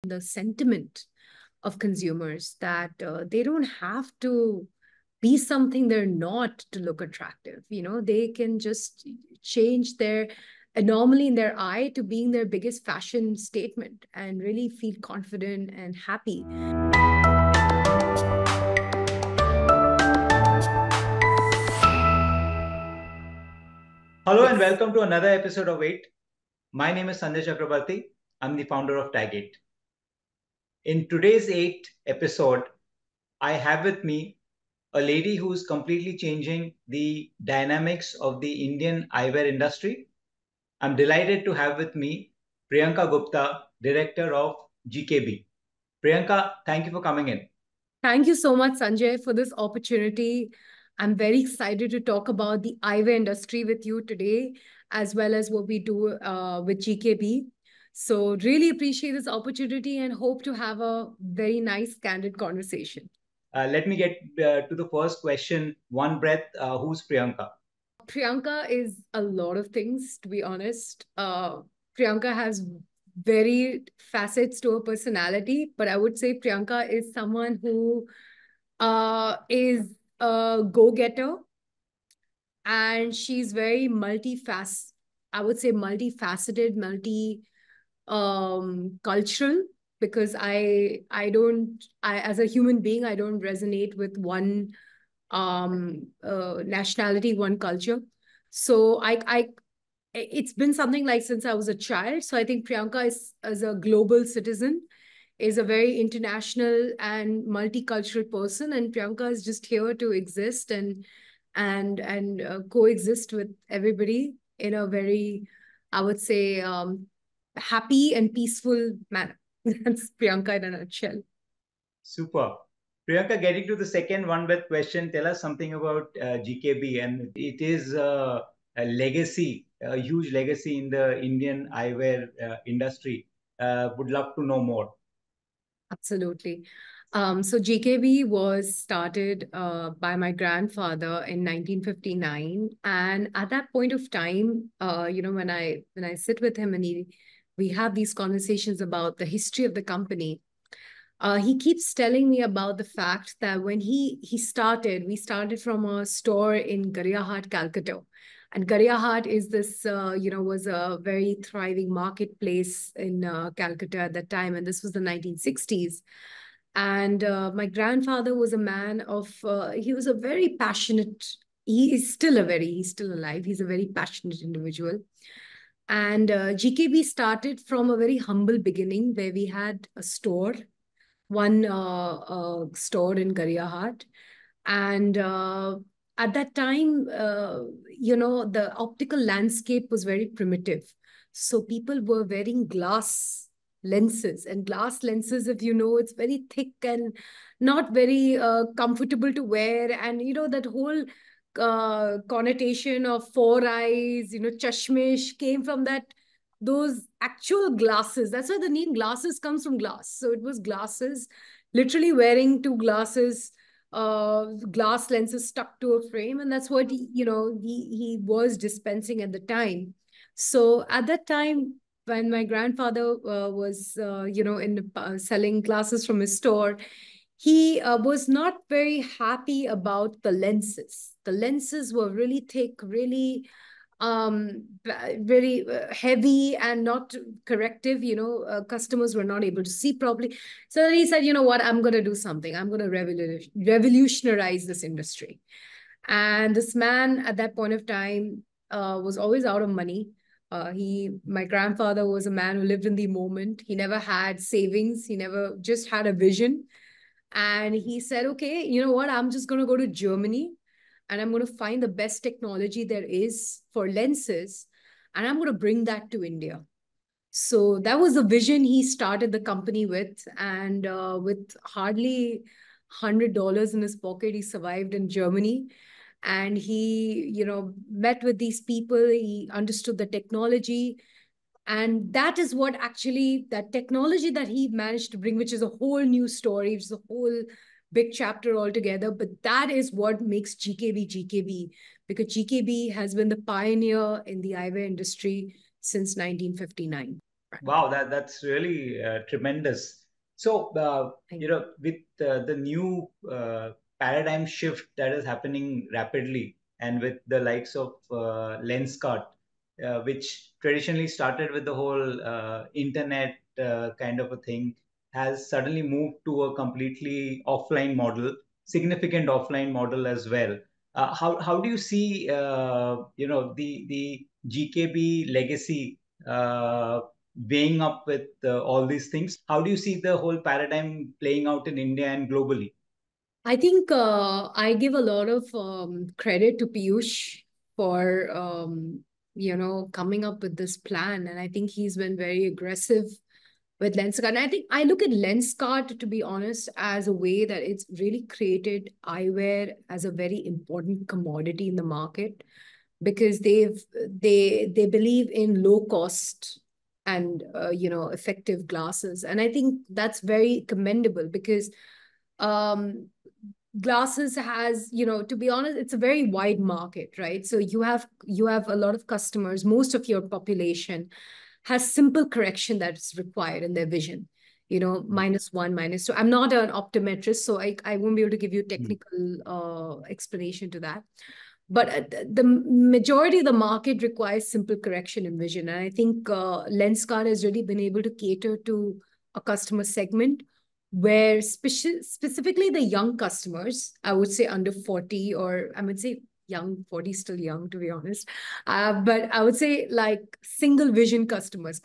the sentiment of consumers that they don't have to be something they're not to look attractive. They can just change their anomaly in their eye to being their biggest fashion statement and really feel confident and happy. Hello Yes. and welcome to another episode of 8. My name is Sanjay Chakrabarti. I'm the founder of Tag 8. In today's 8 episode, I have with me a lady who's completely changing the dynamics of the Indian eyewear industry. I'm delighted to have with me Priyanka Gupta, director of GKB. Priyanka, thank you for coming in. Thank you so much, Sanjay, for this opportunity. I'm very excited to talk about the eyewear industry with you today, as well as what we do with GKB. So really appreciate this opportunity and hope to have a very nice, candid conversation. Let me get to the first question. One breath, who's Priyanka? Priyanka is a lot of things, to be honest. Priyanka has very facets to her personality, but I would say Priyanka is someone who is a go-getter, and she's very I would say multifaceted, cultural, because I as a human being, I don't resonate with one nationality, one culture. So it's been something like since I was a child. So I think Priyanka is, as a global citizen, is a very international and multicultural person, and Priyanka is just here to exist and coexist with everybody in a very, I would say, happy and peaceful manner. That's Priyanka in a nutshell. Super. Priyanka, getting to the second one breath question, tell us something about GKB. And it is a legacy, a huge legacy in the Indian eyewear industry. Would love to know more. Absolutely. So GKB was started by my grandfather in 1959, and at that point of time, when I sit with him and we have these conversations about the history of the company, he keeps telling me about the fact that when we started from a store in Gariahat, Calcutta. And Gariahat is was a very thriving marketplace in Calcutta at that time. And this was the 1960s. And my grandfather was a man of, he was a very passionate, he's still alive. He's a very passionate individual. And GKB started from a very humble beginning where we had a store, one store in Gariahat. And at that time, the optical landscape was very primitive. So people were wearing glass lenses. And glass lenses, if you know, it's very thick and not very comfortable to wear. And, that whole connotation of four eyes, chashmish came from those actual glasses. That's why the name glasses comes from glass. So it was glasses, literally wearing two glasses, glass lenses stuck to a frame. And that's what he was dispensing at the time. So at that time, when my grandfather was, selling glasses from his store, he was not very happy about the lenses. The lenses were really thick, really very heavy and not corrective. Customers were not able to see properly. So then he said, you know what, I'm going to do something. I'm going to revolutionize this industry. And this man at that point of time was always out of money. My grandfather was a man who lived in the moment. He never had savings. He never just had a vision. And he said, okay, you know what, I'm just going to go to Germany and I'm going to find the best technology there is for lenses, and I'm going to bring that to India. So that was the vision he started the company with. And with hardly $100 in his pocket, he survived in Germany. And he, met with these people. He understood the technology. And that is what actually, that technology that he managed to bring, which is a whole new story, which is a whole big chapter altogether. But that is what makes GKB GKB, because GKB has been the pioneer in the eyewear industry since 1959. Wow, that's really tremendous. So, with the new paradigm shift that is happening rapidly, and with the likes of Lenskart, which traditionally started with the whole internet kind of a thing, has suddenly moved to a completely offline model, significant offline model as well. How do you see the GKB legacy weighing up with all these things? How do you see the whole paradigm playing out in India and globally? I think I give a lot of credit to Piyush for coming up with this plan, and I think he's been very aggressive with Lenskart. And I think I look at Lenskart, to be honest, as a way that it's really created eyewear as a very important commodity in the market, because they believe in low cost and effective glasses, and I think that's very commendable, because um glasses has, to be honest, it's a very wide market, right? So you have a lot of customers. Most of your population has simple correction that's required in their vision, -1, -2. I'm not an optometrist, so I won't be able to give you technical explanation to that. But the majority of the market requires simple correction in vision. And I think Lenskart has really been able to cater to a customer segment where specifically the young customers, I would say under 40, or I would say young, 40 is still young, to be honest. But I would say like single vision customers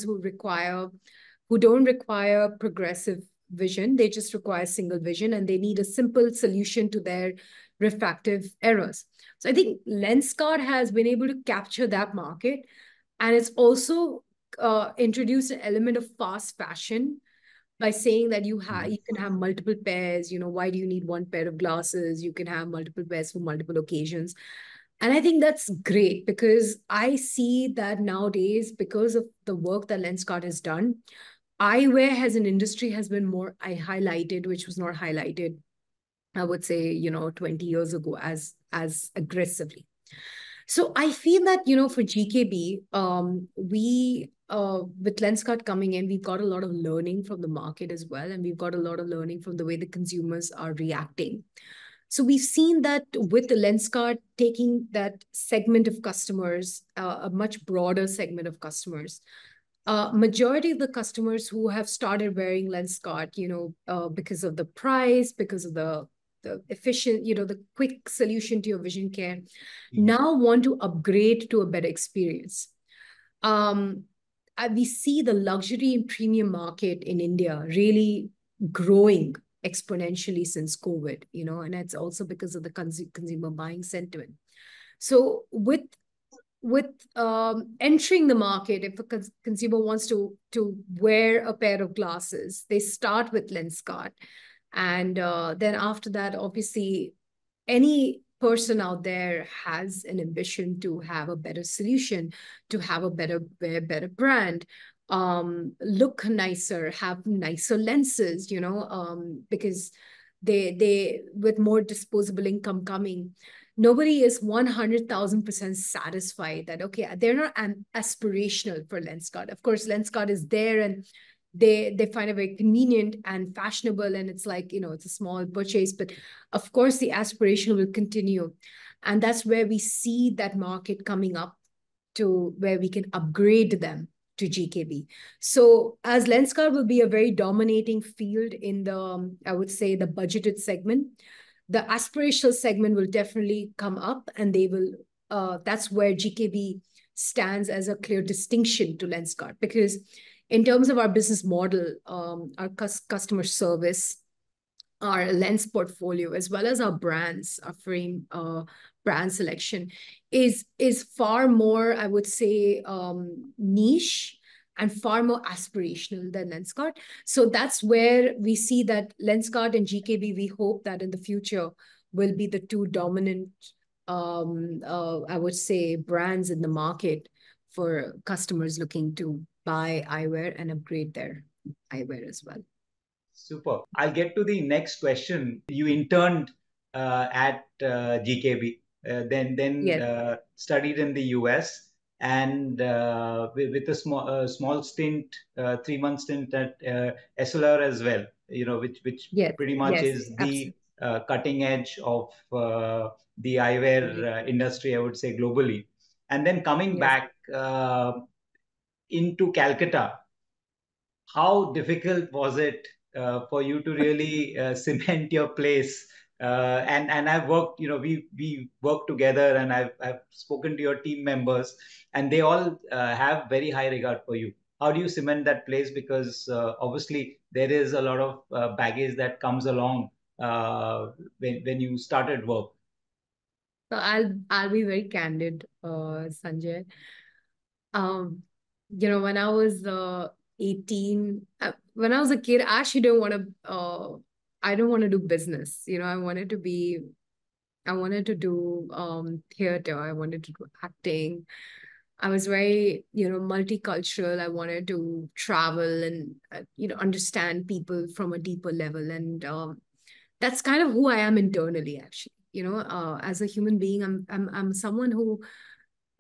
who don't require progressive vision. They just require single vision, and they need a simple solution to their refractive errors. So I think Lenskart has been able to capture that market, and it's also introduced an element of fast fashion by saying that you can have multiple pairs. Why do you need one pair of glasses? You can have multiple pairs for multiple occasions. And I think that's great, because I see that nowadays, because of the work that Lenskart has done, eyewear as an industry has been more highlighted, which was not highlighted, I would say, 20 years ago as aggressively. So I feel that, for GKB, we with Lenskart coming in, we've got a lot of learning from the market as well, and we've got a lot of learning from the way the consumers are reacting. So we've seen that with the Lenskart taking that segment of customers, a much broader segment of customers. Majority of the customers who have started wearing Lenskart, because of the price, because of the efficient, the quick solution to your vision care, now want to upgrade to a better experience. We see the luxury and premium market in India really growing exponentially since COVID, and it's also because of the consumer buying sentiment. So with entering the market, if a consumer wants to wear a pair of glasses, they start with Lenskart. And then after that, obviously, any person out there has an ambition to have a better solution, to have a better brand, look nicer, have nicer lenses, because they with more disposable income coming, nobody is 100,000% satisfied that, okay, they're not aspirational for Lenskart. Of course, Lenskart is there, and they find it very convenient and fashionable, and it's like, it's a small purchase, but of course the aspiration will continue. And that's where we see that market coming up, to where we can upgrade them to GKB. So as Lenskart will be a very dominating field in the, I would say, the budgeted segment, the aspirational segment will definitely come up, and they will, that's where GKB stands as a clear distinction to Lenskart, because in terms of our business model, our customer service, our lens portfolio, as well as our brands, our frame brand selection is far more, I would say, niche and far more aspirational than Lenskart. So that's where we see that Lenskart and GKB, we hope that in the future will be the two dominant, I would say, brands in the market for customers looking to buy eyewear and upgrade their eyewear as well. Super. I'll get to the next question. You interned at GKB, then Yes. studied in the US, and with a small stint, 3 month stint at SLR as well. Which Yes, pretty much yes, is the absolutely. cutting edge of the eyewear industry, I would say, globally. And then coming Yes. back into Calcutta, how difficult was it for you to really cement your place? And I've worked, we work together, and I've spoken to your team members, and they all have very high regard for you. How do you cement that place? Because obviously there is a lot of baggage that comes along when you started work. So I'll be very candid, Sanjay. Um, when I was 18, when I was a kid, I actually don't want to I don't want to do business. I wanted to do theater. I wanted to do acting. I was very, multicultural. I wanted to travel and, understand people from a deeper level. And that's kind of who I am internally, actually. As a human being, I'm someone who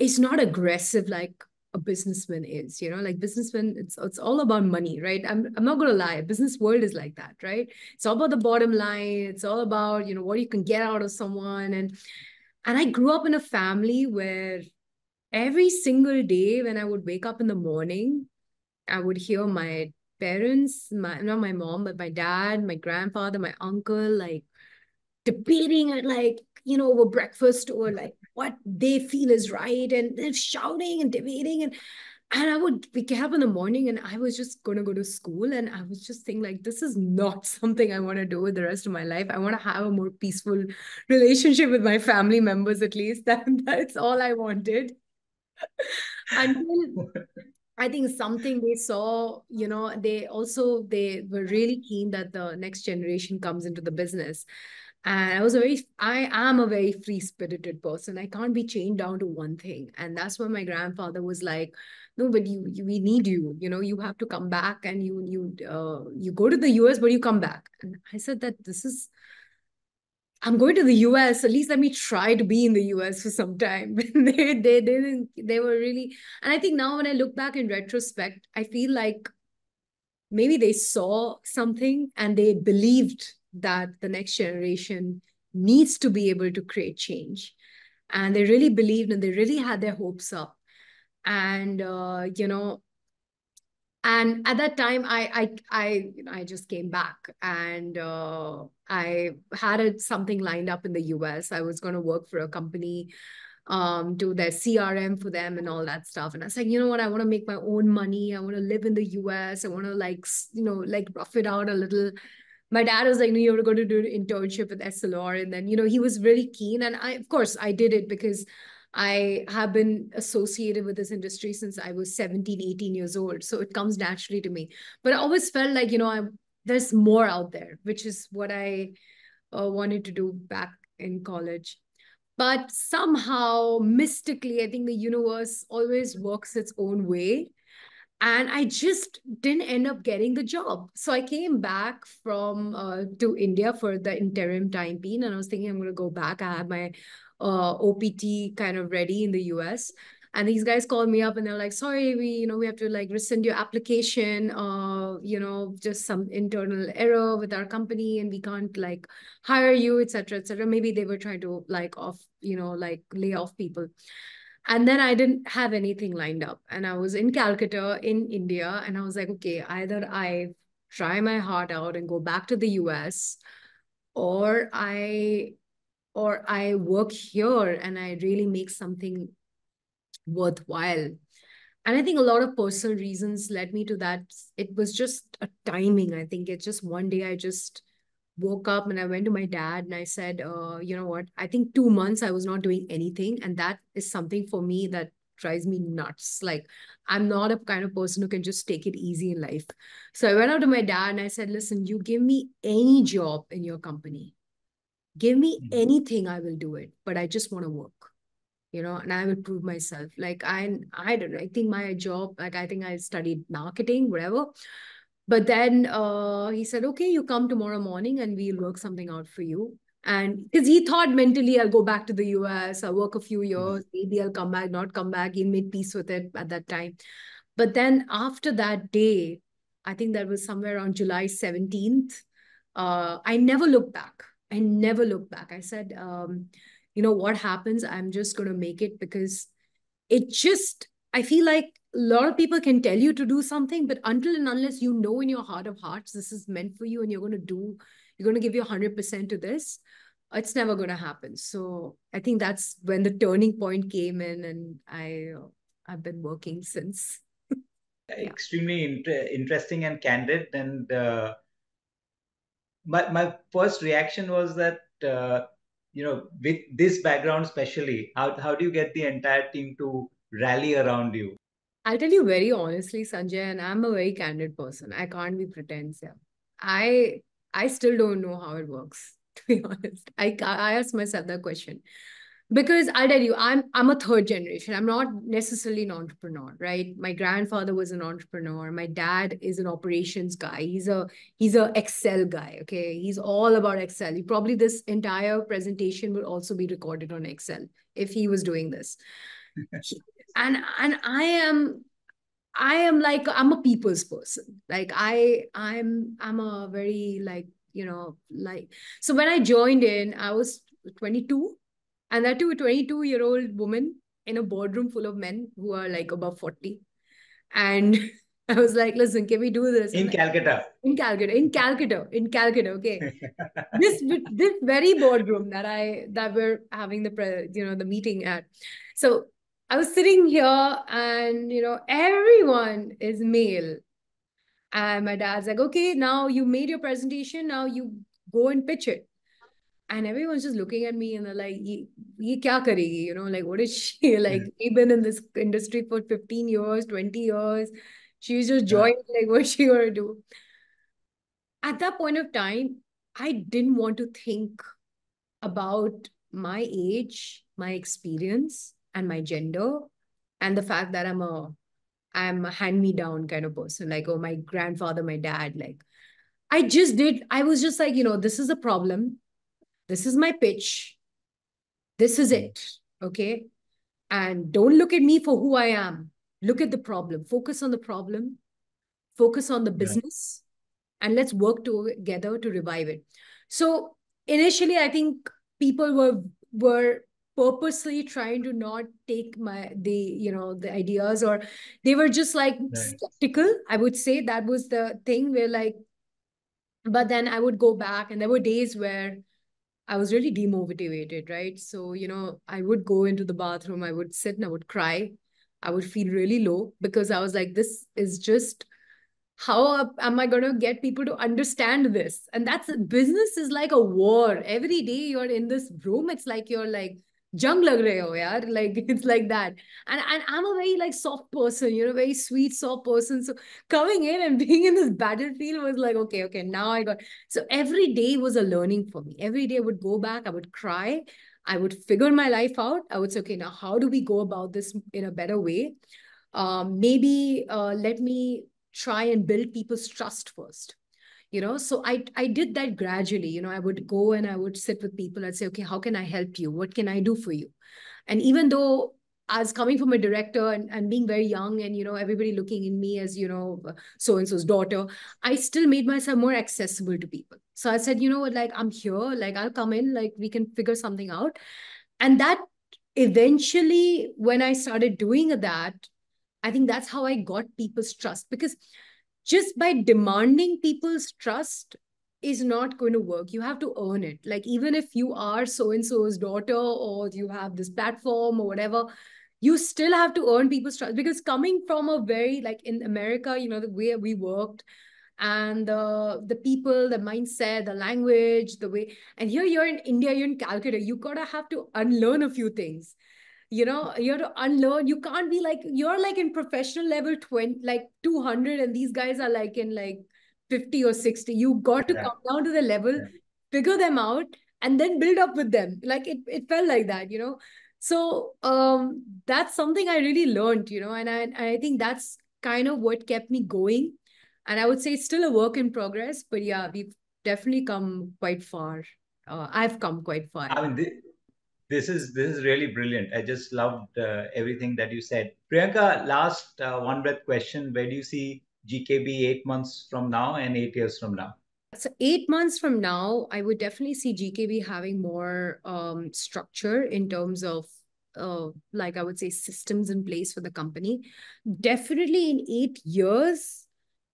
is not aggressive like a businessman is. Like businessman, it's all about money, right? I'm not gonna lie, business world is like that, right? It's all about the bottom line. It's all about, what you can get out of someone. And I grew up in a family where every single day when I would wake up in the morning, I would hear my parents, not my mom, but my dad, my grandfather, my uncle, like debating at, like, over breakfast, or like what they feel is right, and they're shouting and debating, and I would wake up in the morning, and I was just gonna go to school, and I was just thinking, like, this is not something I want to do with the rest of my life. I want to have a more peaceful relationship with my family members, at least. That's all I wanted. Until I think something they saw, they were really keen that the next generation comes into the business. And I am a very free spirited person. I can't be chained down to one thing. And that's when my grandfather was like, no, but we need you, you have to come back, and you go to the US, but you come back. And I said that I'm going to the US. At least let me try to be in the US for some time. They didn't. They were really, and I think now when I look back in retrospect, I feel like maybe they saw something and they believed that the next generation needs to be able to create change, and they really believed, and they really had their hopes up. And and at that time I just came back, and I had something lined up in the US. I was going to work for a company, do their CRM for them and all that stuff. And I was like, you know what, I want to make my own money. I want to live in the US. I want to, like, like rough it out a little. My dad was like, no, you have to go to do an internship with SLR. And then, he was really keen. And of course, I did it because I have been associated with this industry since I was 17, 18 years old. So it comes naturally to me. But I always felt like, there's more out there, which is what I wanted to do back in college. But somehow, mystically, I think the universe always works its own way. And I just didn't end up getting the job. So I came back from to India for the interim time being, and I was thinking I'm going to go back. I had my OPT kind of ready in the US. And these guys called me up and they're like, sorry, we have to, like, rescind your application. Just some internal error with our company, and we can't, like, hire you, etc., etc. Maybe they were trying to, like, like, lay off people. And then I didn't have anything lined up. And I was in Calcutta in India. And I was like, okay, either I try my heart out and go back to the US, or I work here and I really make something worthwhile. And I think a lot of personal reasons led me to that. It was just a timing. I think it's just one day I just woke up and I went to my dad and I said, you know what? I think 2 months I was not doing anything. And that is something for me that drives me nuts. Like, I'm not a kind of person who can just take it easy in life. So I went out to my dad and I said, listen, you give me any job in your company, give me anything, I will do it. But I just want to work. And I will prove myself. Like, I don't know. I think my job, like, I think I studied marketing, whatever. But then he said, okay, you come tomorrow morning and we'll work something out for you. And because he thought mentally, I'll go back to the US, I'll work a few years, maybe I'll come back, not come back. He made peace with it at that time. But then after that day, I think that was somewhere on July 17th, I never looked back. I never looked back. I said, you know, what happens, I'm just going to make it, because it just, I feel like a lot of people can tell you to do something, but until and unless you know in your heart of hearts, this is meant for you and you're going to give your 100% to this, it's never going to happen. So I think that's when the turning point came in, and I've been working since. Yeah. Extremely interesting and candid. And my first reaction was that, with this background, especially, how do you get the entire team to rally around you? I'll tell you very honestly, Sanjay, and I'm a very candid person. I can't be pretense here. I I still don't know how it works, to be honest. I ask myself that question. Because I'll tell you, I'm a third generation. I'm not necessarily an entrepreneur, right? My grandfather was an entrepreneur. My dad is an operations guy. He's a Excel guy. Okay. He's all about Excel. Probably this entire presentation will also be recorded on Excel if he was doing this. And I am like, I'm a people's person. Like I'm a very like, like, so when I joined in, I was 22, and that too, a 22-year-old woman in a boardroom full of men who are like above 40. And I was like, listen, can we do this? In And Calcutta. in Calcutta, okay. This very boardroom that we're having the meeting at. So I was sitting here, and everyone is male. And my dad's like, okay, now you made your presentation, now you go and pitch it. And everyone's just looking at me, and they're like, ye kya karegi? Like, what is she? Like, we've been in this industry for 15 years, 20 years. She's just Yeah. joined, like, what's she gonna do? At that point of time, I didn't want to think about my age, my experience, and my gender, and the fact that I'm a hand-me-down kind of person. Like, oh, my grandfather, my dad, like, I was just like, this is a problem. This is my pitch. This is it. Okay. And don't look at me for who I am. Look at the problem. Focus on the problem. Focus on the Yeah. business. And let's work together to revive it. So initially, I think people were purposely trying to not take the ideas, or they were just like Right. skeptical. I would say that was the thing where, like, but then I would go back, and there were days where I was really demotivated, right? So, I would go into the bathroom, I would sit and I would cry. I would feel really low, because I was like, this is just, how am I going to get people to understand this? And business is like a war. Every day you're in this room, it's like you're like, jung lag rahe ho, yaar. Like, it's like that. And I'm a very like soft person, very sweet, soft person. So coming in and being in this battlefield was like, okay, now I got. So every day was a learning for me. Every day I would go back, I would cry, I would figure my life out. I would say, okay, now how do we go about this in a better way? Maybe let me try and build people's trust first. So I did that gradually. I would go and I would sit with people. I'd say, okay, how can I help you? What can I do for you? And even though I was coming from a director, and being very young, and everybody looking in me as so and so's daughter, I still made myself more accessible to people. So I said, what, like, I'm here, like, I'll come in, like, we can figure something out. And that eventually, when I started doing that, I think that's how I got people's trust, because just by demanding people's trust is not going to work. You have to earn it. Like, even if you are so and so's daughter, or you have this platform or whatever, you still have to earn people's trust. Because coming from a very, like, in America, the way we worked, and the people, the mindset, the language, the way, and here you're in India, you're in Calcutta, you gotta have to unlearn a few things. You have to unlearn. You can't be like, you're like in professional level 20, like 200, and these guys are like in like 50 or 60. You got to Yeah. come down to the level, Yeah. figure them out, and then build up with them. Like, it felt like that. So that's something I really learned, and I think that's kind of what kept me going. And I would say it's still a work in progress, but yeah, we've definitely come quite far. I've come quite far. I mean, this is really brilliant. I just loved everything that you said. Priyanka, last one breath question: where do you see GKB 8 months from now and 8 years from now? So 8 months from now, I would definitely see GKB having more structure in terms of like I would say systems in place for the company. Definitely in 8 years,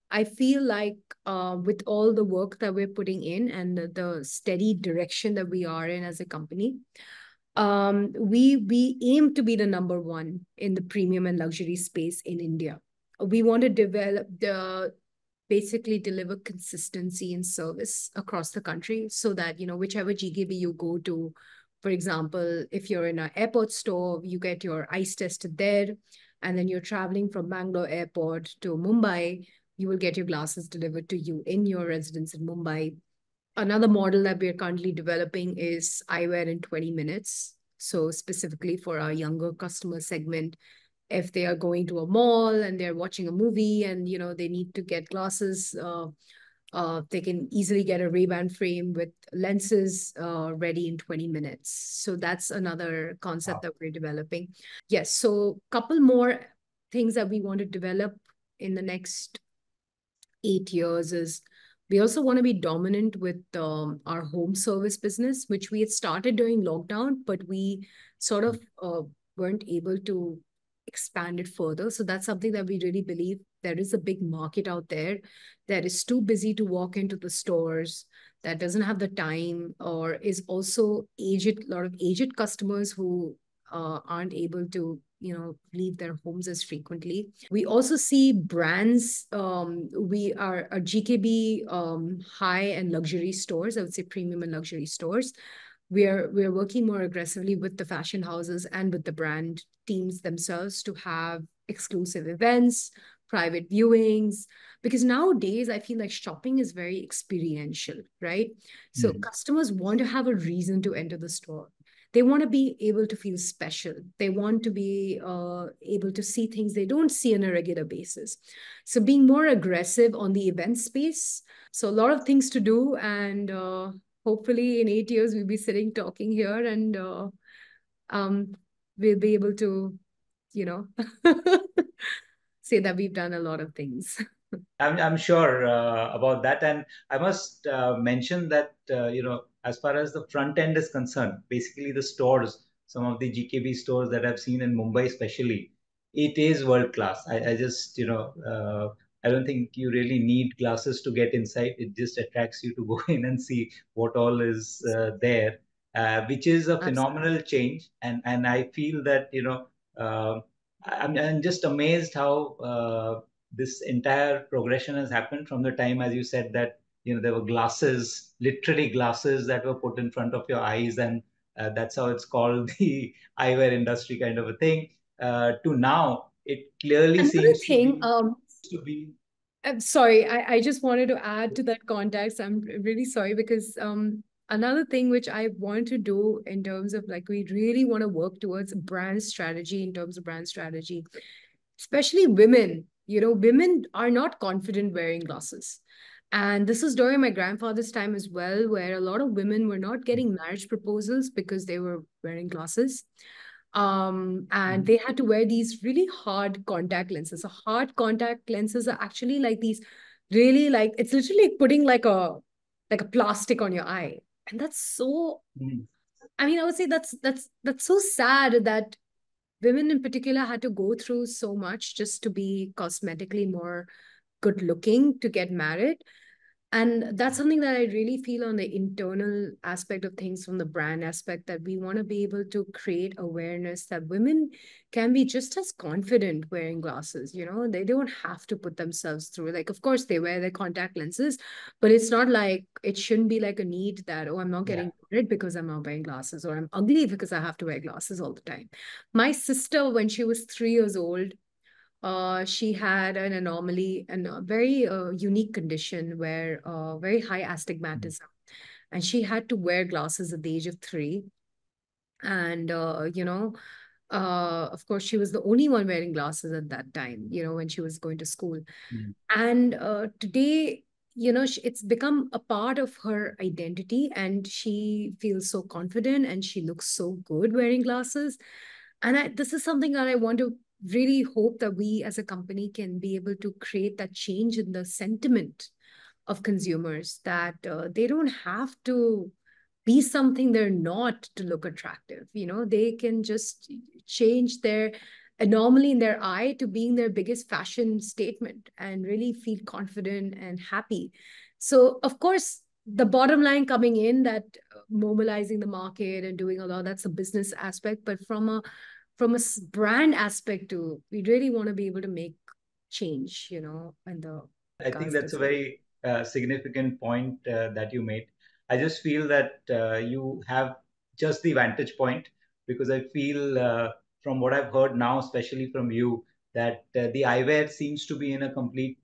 I feel like with all the work that we're putting in and the steady direction that we are in as a company, we aim to be the number one in the premium and luxury space in India. We want to develop the basically deliver consistency in service across the country so that whichever GKB you go to, for example, if you're in an airport store, you get your eyes tested there, and then you're traveling from Bangalore airport to Mumbai, you will get your glasses delivered to you in your residence in Mumbai. Another model that we're currently developing is eyewear in 20 minutes. So specifically for our younger customer segment, if they are going to a mall and they're watching a movie and they need to get glasses, they can easily get a Ray-Ban frame with lenses ready in 20 minutes. So that's another concept Wow. that we're developing. Yes, so couple more things that we want to develop in the next 8 years is we also want to be dominant with our home service business, which we had started during lockdown, but we sort of weren't able to expand it further. So that's something that we really believe there is a big market out there that is too busy to walk into the stores, that doesn't have the time, or is also aged, a lot of aged customers who aren't able to leave their homes as frequently. We also see brands. We are a GKB high and luxury stores, I would say premium and luxury stores. We're working more aggressively with the fashion houses and with the brand teams themselves to have exclusive events, private viewings, because nowadays I feel like shopping is very experiential, right? So Mhm. customers want to have a reason to enter the store. They want to be able to feel special. They want to be able to see things they don't see on a regular basis. So being more aggressive on the event space. So a lot of things to do, and hopefully in 8 years we'll be sitting talking here, and um, we'll be able to, you know, say that we've done a lot of things. I'm sure about that, and I must mention that as far as the front end is concerned, basically the stores, some of the GKB stores that I've seen in Mumbai, especially, it is world class. I just I don't think you really need glasses to get inside. It just attracts you to go in and see what all is there, which is a Absolutely. phenomenal change, and I feel that I'm just amazed how. This entire progression has happened from the time, as you said, that there were glasses, literally glasses that were put in front of your eyes, and that's how it's called the eyewear industry kind of a thing. To now, it clearly Another seems to thing, be. I'm sorry, I just wanted to add to that context. I'm really sorry because another thing which I want to do in terms of like we really want to work towards brand strategy in terms of brand strategy, especially women. Women are not confident wearing glasses. And this is during my grandfather's time as well, where a lot of women were not getting marriage proposals because they were wearing glasses. And Mhm. they had to wear these really hard contact lenses. So hard contact lenses are actually like these really like it's literally like putting like a plastic on your eye. And that's so, Mhm. I mean, I would say that's so sad that women in particular had to go through so much just to be cosmetically more good looking to get married. And that's something that I really feel on the internal aspect of things from the brand aspect, that we want to be able to create awareness that women can be just as confident wearing glasses. They don't have to put themselves through, like, of course they wear their contact lenses, but it's not like it shouldn't be like a need that, oh, I'm not Yeah. getting married because I'm not wearing glasses, or I'm ugly because I have to wear glasses all the time. My sister, when she was 3 years old, she had an anomaly and a very unique condition where very high Mhm. astigmatism, and she had to wear glasses at the age of 3. And of course, she was the only one wearing glasses at that time. When she was going to school. Mhm. And today, it's become a part of her identity, and she feels so confident and she looks so good wearing glasses. And this is something that I want to really hope that we as a company can be able to create that change in the sentiment of consumers, that they don't have to be something they're not to look attractive. They can just change their anomaly in their eye to being their biggest fashion statement and really feel confident and happy. So, of course, the bottom line coming in that mobilizing the market and doing a lot, that's a business aspect. But from a brand aspect too, we really want to be able to make change, in the I think cast that's a as well. very significant point that you made. I just feel that you have just the vantage point, because I feel from what I've heard now, especially from you, that the eyewear seems to be in a complete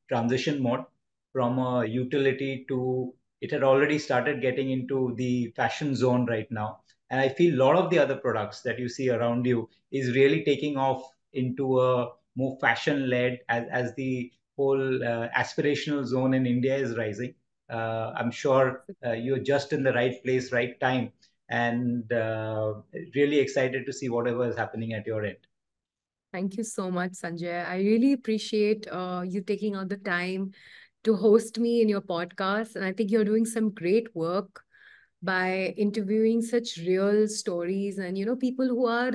transition mode from a utility to, it had already started getting into the fashion zone right now. And I feel a lot of the other products that you see around you is really taking off into a more fashion led, as the whole aspirational zone in India is rising. I'm sure you're just in the right place, right time, and really excited to see whatever is happening at your end. Thank you so much, Sanjay. I really appreciate you taking out the time to host me in your podcast. And I think you're doing some great work by interviewing such real stories and, people who are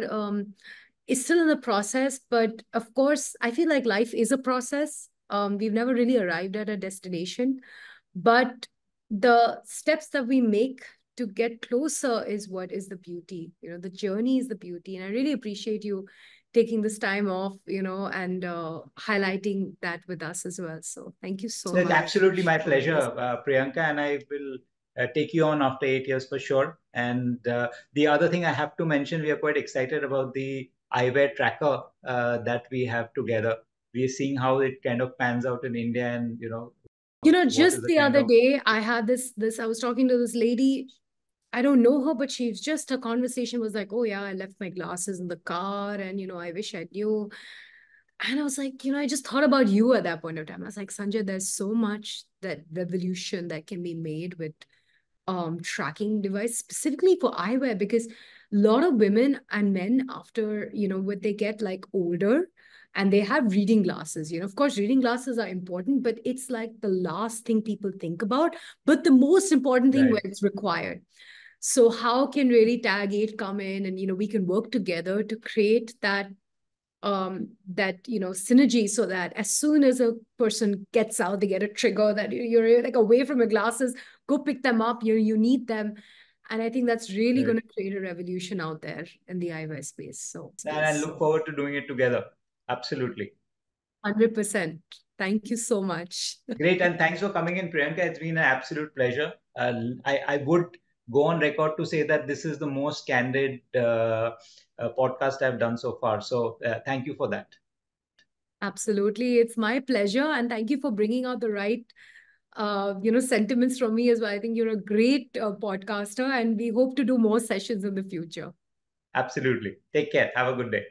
is still in the process. But of course, I feel like life is a process. We've never really arrived at a destination, but the steps that we make to get closer is what is the beauty. The journey is the beauty. And I really appreciate you taking this time off, and highlighting that with us as well. So thank you so It's much absolutely my for pleasure, this. Priyanka, and I will take you on after 8 years for sure. And the other thing I have to mention, we are quite excited about the eyewear tracker that we have together. We are seeing how it kind of pans out in India, and what is Just the the kind other of day, I had I was talking to this lady. I don't know her, but she's just, her conversation was like, oh yeah, I left my glasses in the car and, I wish I knew. And I was like, I just thought about you at that point of time. I was like, Sanjay, there's so much that revolution that can be made with tracking device specifically for eyewear, because a lot of women and men after, when they get like older and they have reading glasses, of course reading glasses are important, but it's like the last thing people think about, but the most important thing when right? it's required. So how can really tag 8 come in, and we can work together to create that synergy, so that as soon as a person gets out, they get a trigger that you're like away from your glasses, go pick them up, you need them. And I think that's really Right. going to create a revolution out there in the eyewear space. So And I space, look so forward to doing it together. Absolutely. 100%. Thank you so much. Great. And thanks for coming in, Priyanka. It's been an absolute pleasure. I would go on record to say that this is the most candid podcast I've done so far. So thank you for that. Absolutely, it's my pleasure, and thank you for bringing out the right sentiments from me as well. I think you're a great podcaster, and we hope to do more sessions in the future. Absolutely. Take care. Have a good day.